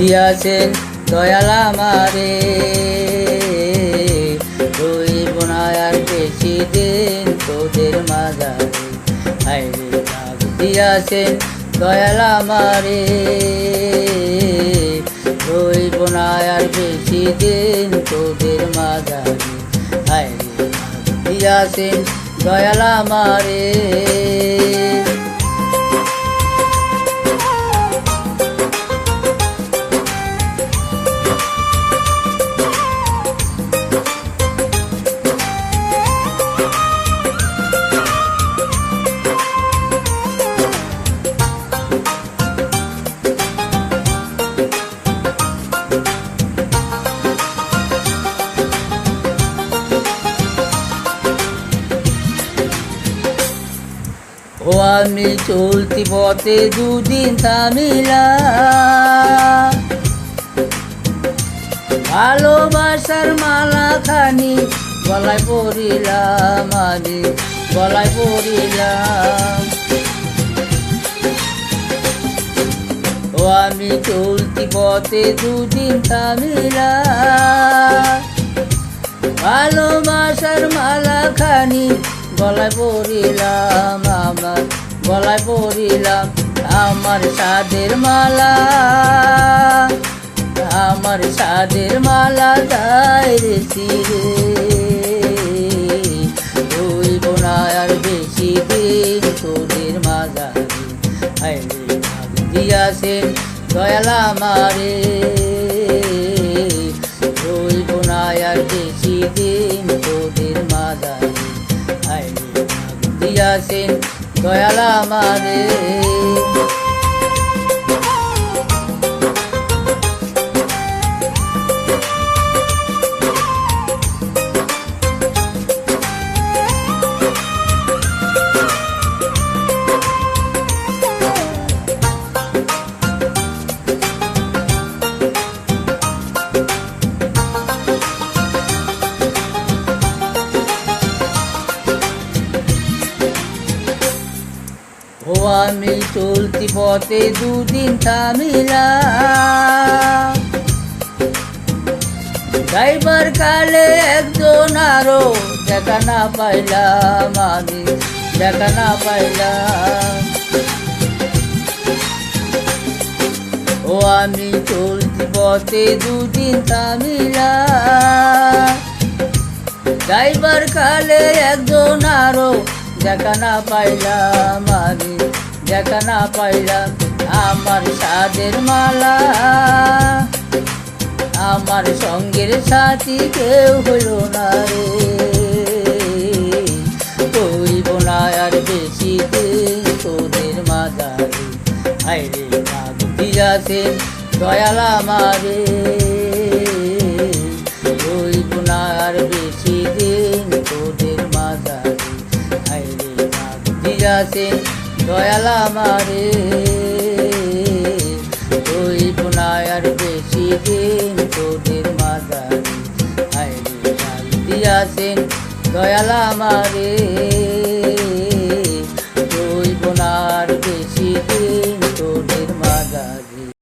দিয়াছেন দয়াল আমারে, রইব না আর বেশি দিন তোদের মাঝারে। হায়রে ডাক দিয়াছেন দয়াল আমারে, রইব না আর বেশি দিন তোদের মাঝারে। হায়রে ডাক দিয়াছেন দয়াল আমারে। ও আমি চলতি পথে দুদিন থামিলাম, ভালোবাসার মালা খানি গলায় পড়িলাম, আমি গলায় পড়িলাম। ও আমি চলতি পথে দুদিন থামিলাম, ভালোবাসার মালা খানি গলায় পড়িলাম, আমার গলায় পড়িলাম। আমার সাদের মালা, আমার সাদের মালা দাইরেছি রে, রইব না আর বেশি দিন তোদের মাঝারে। হায়রে ডাক দিয়াছেন দয়াল আমারে, রইব না আর বেশি দিন তোদের মাঝারে। হায়রে ডাক দিয়াছেন দয়াল আমারে। ও আমি চলতি পথে দুদিন থামিলাম, যাইবার কালে একজন আরো দেখা না পাইলাম, আমি দেখা না পাইলাম। ও আমি চলতি পথে দুদিন থামিলাম, যাইবার কালে একজন আরো দেখা না পাইলাম, আমি দেখা না পাইলাম। আমার সাদের মালা, আমার সঙ্গের সাথী কেউ হইল না রে, রইব না আর বেশি দিন তোদের মাঝারে। হায়রে ডাক দিয়াছেন দয়াল আমারে, রইব না আর বেশি দিন তোদের মাঝারে। হায়রে ডাক দিয়াছেন দয়াল আমারে, রইব না আর বেশি দিন তোদের মাঝারে। হায়রে ডাক দিয়াছেন দয়াল আমারে, রইব না আর বেশি দিন